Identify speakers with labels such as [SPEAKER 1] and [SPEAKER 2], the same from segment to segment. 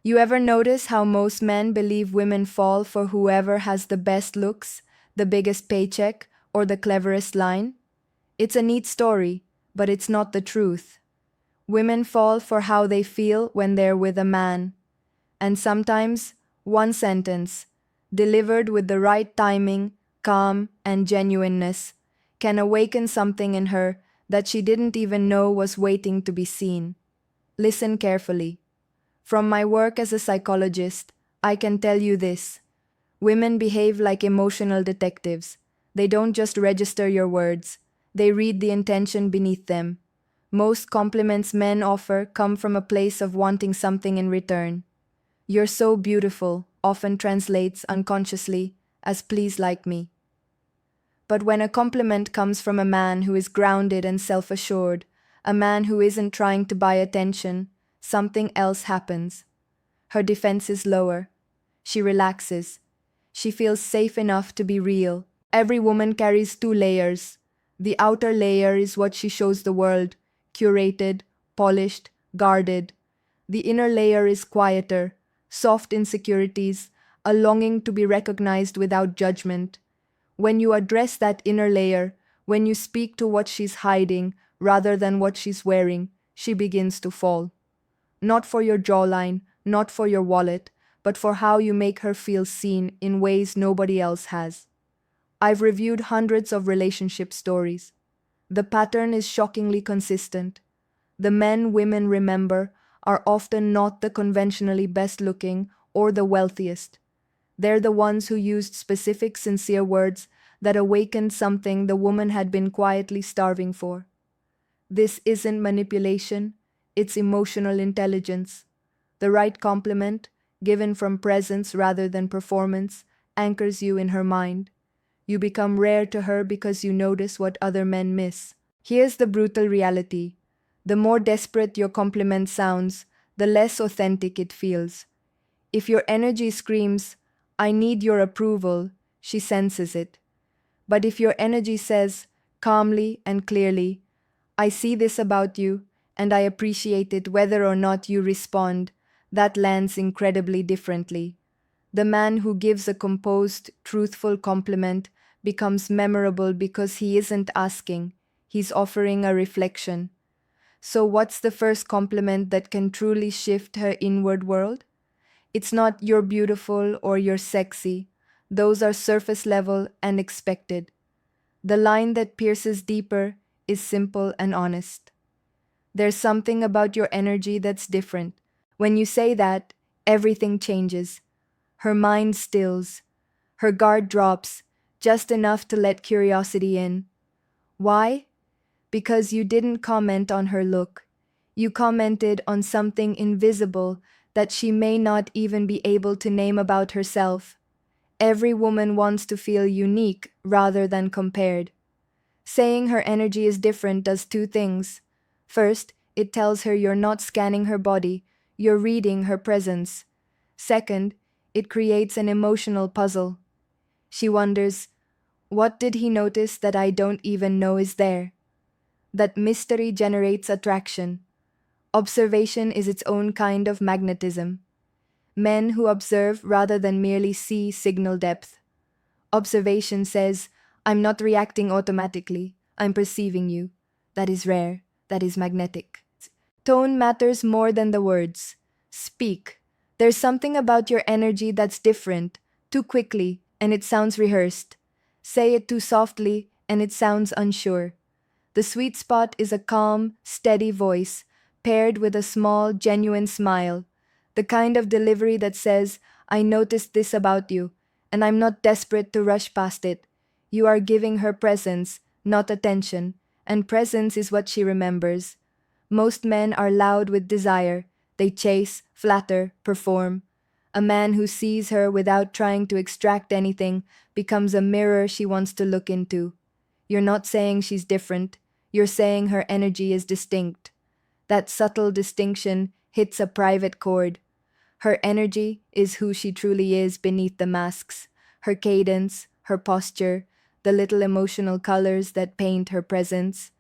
[SPEAKER 1] You ever notice how most men believe women fall for whoever has the best looks, the biggest paycheck, or the cleverest line? It's a neat story, but it's not the truth. Women fall for how they feel when they're with a man. And sometimes, one sentence, delivered with the right timing, calm, and genuineness, can awaken something in her that she didn't even know was waiting to be seen. Listen carefully. From my work as a psychologist, I can tell you this. Women behave like emotional detectives. They don't just register your words, they read the intention beneath them. Most compliments men offer come from a place of wanting something in return. "You're so beautiful" often translates unconsciously as "please like me." But when a compliment comes from a man who is grounded and self assured, a man who isn't trying to buy attention, something else happens. Her defense is lower. She relaxes. She feels safe enough to be real. Every woman carries two layers. The outer layer is what she shows the world, curated, polished, guarded. The inner layer is quieter, soft insecurities, a longing to be recognized without judgment. When you address that inner layer, when you speak to what she's hiding rather than what she's wearing, she begins to fall. Not for your jawline, not for your wallet, but for how you make her feel seen in ways nobody else has. I've reviewed hundreds of relationship stories. The pattern is shockingly consistent. The men women remember are often not the conventionally best looking or the wealthiest. They're the ones who used specific, sincere words that awakened something the woman had been quietly starving for. This isn't manipulation, it's emotional intelligence. The right compliment, given from presence rather than performance, anchors you in her mind. You become rare to her because you notice what other men miss. Here's the brutal reality. The more desperate your compliment sounds, the less authentic it feels. If your energy screams, "I need your approval," she senses it. But if your energy says, calmly and clearly, "I see this about you, and I appreciate it whether or not you respond," that lands incredibly differently. The man who gives a composed, truthful compliment becomes memorable because he isn't asking, he's offering a reflection. So, what's the first compliment that can truly shift her inward world? It's not "you're beautiful" or "you're sexy." Those are surface level and expected. The line that pierces deeper is simple and honest. "There's something about your energy that's different." When you say that, everything changes. Her mind stills. Her guard drops, just enough to let curiosity in. Why? Because you didn't comment on her look. You commented on something invisible that she may not even be able to name about herself. Every woman wants to feel unique rather than compared. Saying her energy is different does two things. First, it tells her you're not scanning her body, you're reading her presence. Second, it creates an emotional puzzle. She wonders, what did he notice that I don't even know is there? That mystery generates attraction. Observation is its own kind of magnetism. Men who observe rather than merely see signal depth. Observation says, "I'm not reacting automatically, I'm perceiving you." That is rare, that is magnetic. Tone matters more than the words. Speak. There's something about your energy that's different, too quickly, and it sounds rehearsed. Say it too softly, and it sounds unsure. The sweet spot is a calm, steady voice, paired with a small, genuine smile. The kind of delivery that says, "I noticed this about you, and I'm not desperate to rush past it." You are giving her presence, not attention, and presence is what she remembers. Most men are loud with desire. They chase, flatter, perform. A man who sees her without trying to extract anything becomes a mirror she wants to look into. You're not saying she's different. You're saying her energy is distinct. That subtle distinction hits a private chord. Her energy is who she truly is beneath the masks. Her cadence, her posture, the little emotional colors that paint her presence.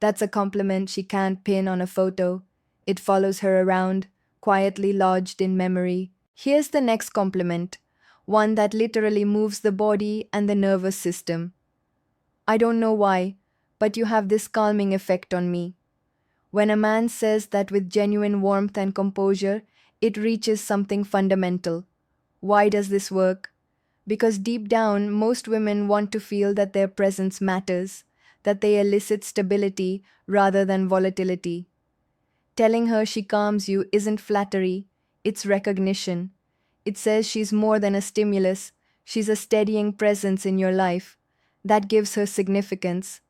[SPEAKER 1] That's a compliment she can't pin on a photo. It follows her around, quietly lodged in memory. Here's the next compliment, one that literally moves the body and the nervous system. I don't know why, but you have this calming effect on me. When a man says that with genuine warmth and composure, it reaches something fundamental. Why does this work? Because deep down, most women want to feel that their presence matters, that they elicit stability rather than volatility. Telling her she calms you isn't flattery, it's recognition. It says she's more than a stimulus, she's a steadying presence in your life. That gives her significance.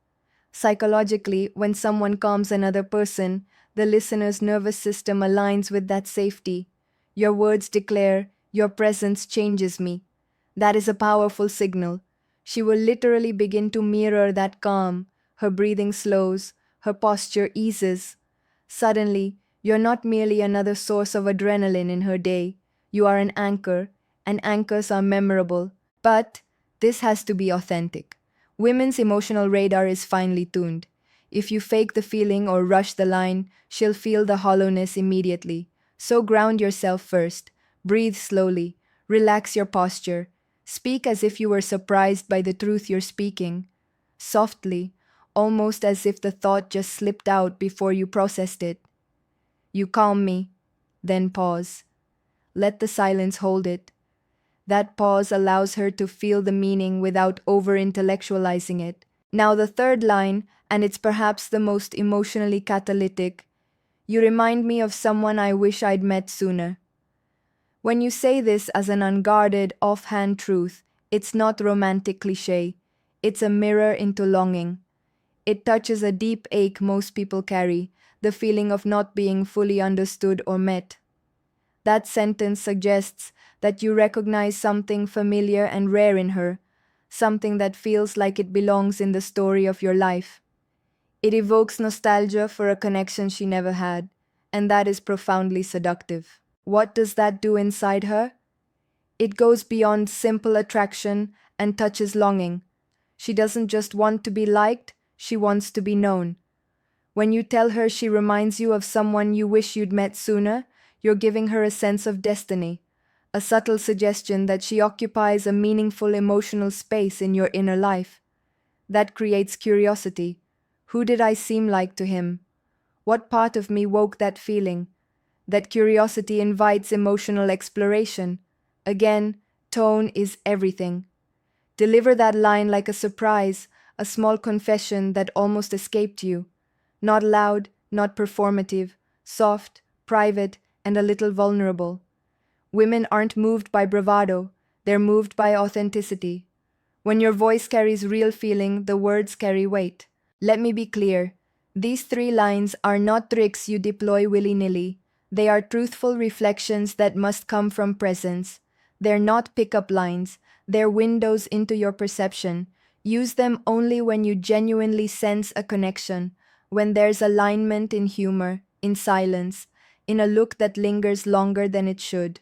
[SPEAKER 1] Psychologically, when someone calms another person, the listener's nervous system aligns with that safety. Your words declare, your presence changes me. That is a powerful signal. She will literally begin to mirror that calm. Her breathing slows, her posture eases. Suddenly, you're not merely another source of adrenaline in her day. You are an anchor, and anchors are memorable. But this has to be authentic. Women's emotional radar is finely tuned. If you fake the feeling or rush the line, she'll feel the hollowness immediately. So ground yourself first. Breathe slowly. Relax your posture. Speak as if you were surprised by the truth you're speaking. Softly, almost as if the thought just slipped out before you processed it. You calm me. Then pause. Let the silence hold it. That pause allows her to feel the meaning without over intellectualizing it. Now, the third line, and it's perhaps the most emotionally catalytic. You remind me of someone I wish I'd met sooner. When you say this as an unguarded, offhand truth, it's not romantic cliche. It's a mirror into longing. It touches a deep ache most people carry, the feeling of not being fully understood or met. That sentence suggests that you recognize something familiar and rare in her, something that feels like it belongs in the story of your life. It evokes nostalgia for a connection she never had, and that is profoundly seductive. What does that do inside her? It goes beyond simple attraction and touches longing. She doesn't just want to be liked, she wants to be known. When you tell her she reminds you of someone you wish you'd met sooner, you're giving her a sense of destiny, a subtle suggestion that she occupies a meaningful emotional space in your inner life. That creates curiosity. Who did I seem like to him? What part of me woke that feeling? That curiosity invites emotional exploration. Again, tone is everything. Deliver that line like a surprise, a small confession that almost escaped you. Not loud, not performative, soft, private, and a little vulnerable. Women aren't moved by bravado, they're moved by authenticity. When your voice carries real feeling, the words carry weight. Let me be clear. These three lines are not tricks you deploy willy-nilly. They are truthful reflections that must come from presence. They're not pickup lines. They're windows into your perception. Use them only when you genuinely sense a connection, when there's alignment in humor, in silence, in a look that lingers longer than it should.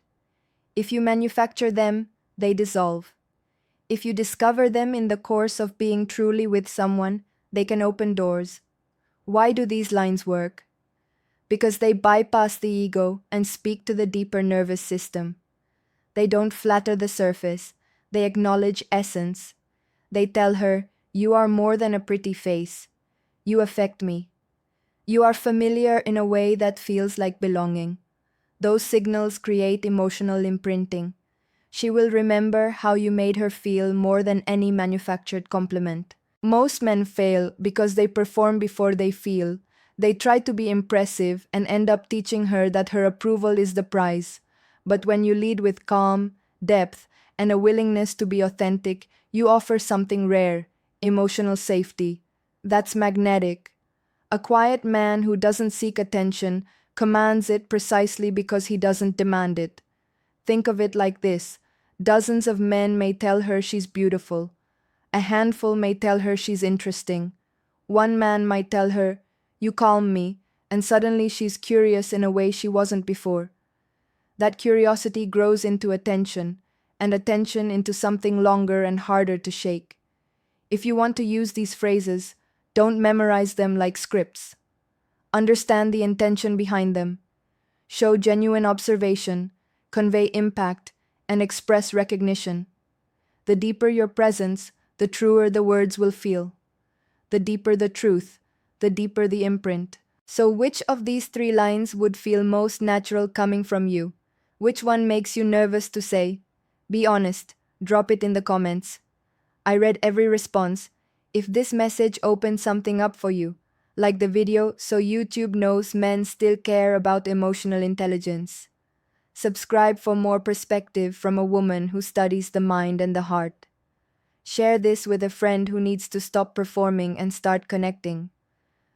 [SPEAKER 1] If you manufacture them, they dissolve. If you discover them in the course of being truly with someone, they can open doors. Why do these lines work? Because they bypass the ego and speak to the deeper nervous system. They don't flatter the surface, they acknowledge essence. They tell her, you are more than a pretty face. You affect me. You are familiar in a way that feels like belonging. Those signals create emotional imprinting. She will remember how you made her feel more than any manufactured compliment. Most men fail because they perform before they feel. They try to be impressive and end up teaching her that her approval is the prize. But when you lead with calm, depth, and a willingness to be authentic, you offer something rare, emotional safety. That's magnetic. A quiet man who doesn't seek attention commands it precisely because he doesn't demand it. Think of it like this. Dozens of men may tell her she's beautiful. A handful may tell her she's interesting. One man might tell her, you calm me, and suddenly she's curious in a way she wasn't before. That curiosity grows into attention, and attention into something longer and harder to shake. If you want to use these phrases, don't memorize them like scripts. Understand the intention behind them. show genuine observation, convey impact, and express recognition. The deeper your presence, the truer the words will feel. The deeper the truth, the deeper the imprint. So, which of these three lines would feel most natural coming from you? Which one makes you nervous to say? Be honest, drop it in the comments. I read every response. If this message opened something up for you, like the video so YouTube knows men still care about emotional intelligence. Subscribe for more perspective from a woman who studies the mind and the heart. Share this with a friend who needs to stop performing and start connecting.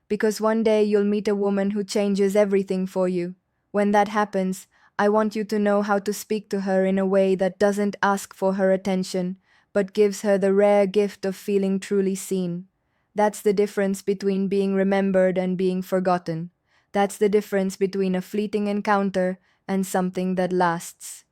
[SPEAKER 1] Because one day you'll meet a woman who changes everything for you. When that happens, I want you to know how to speak to her in a way that doesn't ask for her attention, but gives her the rare gift of feeling truly seen. That's the difference between being remembered and being forgotten. That's the difference between a fleeting encounter and something that lasts.